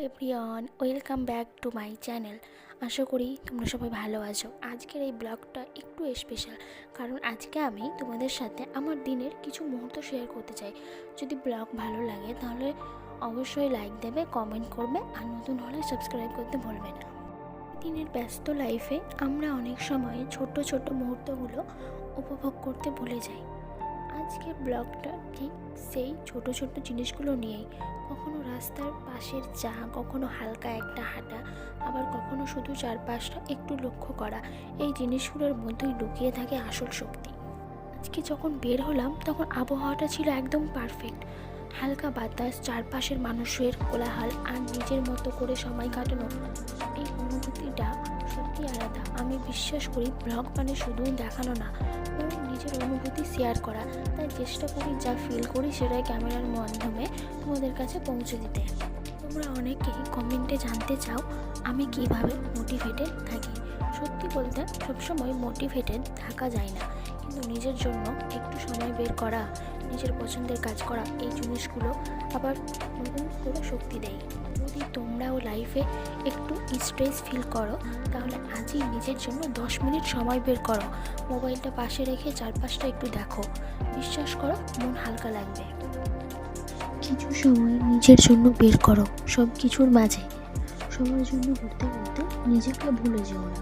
Everyone, welcome back to my channel. আশা করি তোমরা সবাই ভালো আছো। আজকের এই ব্লগটা একটু স্পেশাল, কারণ আজকে আমি তোমাদের সাথে আমার দিনের কিছু মুহূর্ত শেয়ার করতে চাই। যদি ব্লগ ভালো লাগে তাহলে অবশ্যই লাইক দেবে, কমেন্ট করবে, আর নতুন হলে সাবস্ক্রাইব করতে ভুলবে না। দিনের ব্যস্ত লাইফে আমরা অনেক সময় ছোট ছোট মুহূর্তগুলো উপভোগ করতে ভুলে যাই। আজকের ব্লগটা ঠিক সেই ছোট ছোট জিনিসগুলো নিয়েই। কখনো রাস্তার পাশের চা, কখনো হালকা একটা হাঁটা, আবার কখনো শুধু চারপাশটা একটু লক্ষ্য করা। এই জিনিসগুলোর মধ্যেই লুকিয়ে থাকে আসল শক্তি। আজকে যখন বের হলাম তখন আবহাওয়াটা ছিল একদম পারফেক্ট। হালকা বাতাস, চারপাশের মানুষের কোলাহল, আর নিজের মতো করে সময় কাটানো, এই অনুভূতিটা সত্যি আলাদা। আমি বিশ্বাস করি ব্লগ মানে শুধুই দেখানো না, বরং নিজের অনুভূতি শেয়ার করা। তাই চেষ্টা করি যা ফিল করি সেটাই ক্যামেরার মাধ্যমে তোমাদের কাছে পৌঁছে দিতে। তোমরা অনেকেই কমেন্টে জানতে চাও আমি কিভাবে মোটিভেটেড থাকি। সত্যি বলতে সবসময় মোটিভেটেড থাকা যায় না, কিন্তু নিজের জন্য একটু সময় বের করা, নিজের পছন্দের কাজ করা, এই জিনিসগুলো আবার নতুন করে শক্তি দেয়। যদি তোমরাও লাইফে একটু স্ট্রেস ফিল করো তাহলে আজই নিজের জন্য 10 মিনিট সময় বের করো। মোবাইলটা পাশে রেখে চারপাশটা একটু দেখো, বিশ্বাস করো মন হালকা লাগবে। কিছু সময় নিজের জন্য বের করো, সব কিছুর মাঝে সবার জন্য ঘুরতে ঘুরতে নিজেকে ভুলে যেও না।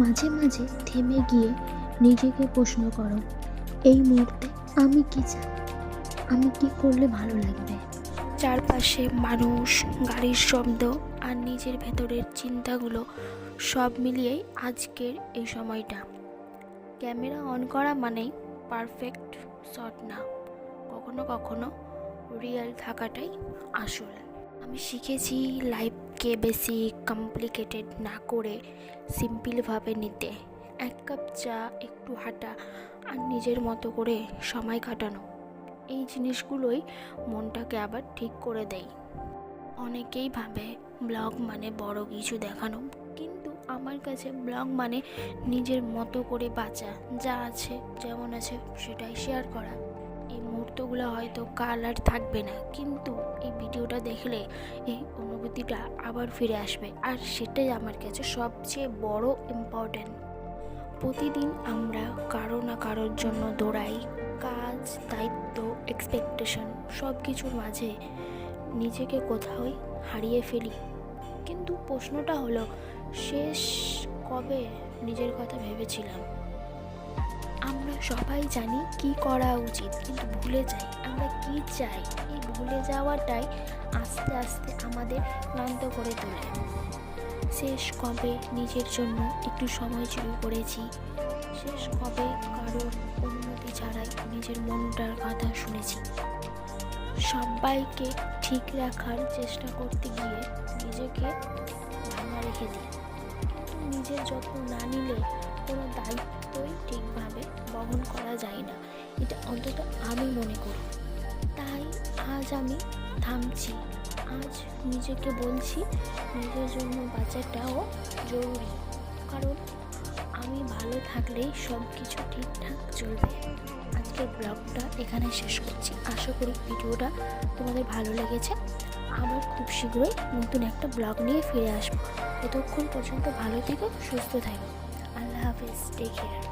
মাঝে মাঝে থেমে গিয়ে নিজেকে প্রশ্ন করো, এই মুহূর্তে আমি কি চাই, আমি কি করলে ভালো লাগবে। চারপাশে মানুষ, গাড়ির শব্দ, আর নিজের ভেতরের চিন্তাগুলো সব মিলিয়েই আজকের এই সময়টা। ক্যামেরা অন করা মানেই পারফেক্ট শট না, কখনো কখনো রিয়েল থাকাটাই আসল। আমি শিখেছি লাইফকে বেশি কমপ্লিকেটেড না করে সিম্পলভাবে নিতে। এক কাপ চা, একটু হাঁটা, আর নিজের মতো করে সময় কাটানো, এই জিনিসগুলোই মনটাকে আবার ঠিক করে দেয়। অনেকেই ভাবে ব্লগ মানে বড় কিছু দেখানো, কিন্তু আমার কাছে ব্লগ মানে নিজের মতো করে বাঁচা, যা আছে যেমন আছে সেটাই শেয়ার করা। এই মুহূর্তগুলো হয়তো কাল আর থাকবে না, কিন্তু এই ভিডিওটা দেখলে এই অনুভূতিটা আবার ফিরে আসবে, আর সেটাই আমার কাছে সবচেয়ে বড় ইম্পর্ট্যান্ট। প্রতিদিন আমরা কারো না কারোর জন্য দৌড়াই, কাজ, দায়িত্ব, এক্সপেকটেশন, সব কিছুর মাঝে নিজেকে কোথাও হারিয়ে ফেলি। কিন্তু প্রশ্নটা হলো, শেষ কবে নিজের কথা ভেবেছিলাম? আমরা সবাই জানি কি করা উচিত, কিন্তু ভুলে যাই আমরা কি চাই। এই ভুলে যাওয়াটাই আস্তে আস্তে আমাদের ক্লান্ত করে তোলে। শেষ কবে নিজের জন্য একটু সময় চুরি করেছি? শেষ কবে কারোর অনুমতি ছাড়াই নিজের মনটার কথা শুনেছি? সবাইকে ঠিক রাখার চেষ্টা করতে গিয়ে নিজেকে ভাঙা রেখে দিই, কিন্তু নিজের যত্ন না নিলে কোনো দায়িত্বই ঠিকভাবে বহন করা যায় না, এটা অন্তত আমি মনে করি। তাই আজ আমি থামছি, আজ নিজেকে বলছি নিজের জন্য বাঁচাটাও জরুরি, কারণ আমি ভালো থাকলেই সব কিছু ঠিকঠাক চলবে। আজকের ব্লগটা এখানে শেষ করছি। আশা করি ভিডিওটা তোমাদের ভালো লেগেছে। আবার খুব শীঘ্রই নতুন একটা ব্লগ নিয়ে ফিরে আসবো। ততক্ষণ পর্যন্ত ভালো থেকো, সুস্থ থাকো। আল্লাহ হাফেজ, টেক কেয়ার।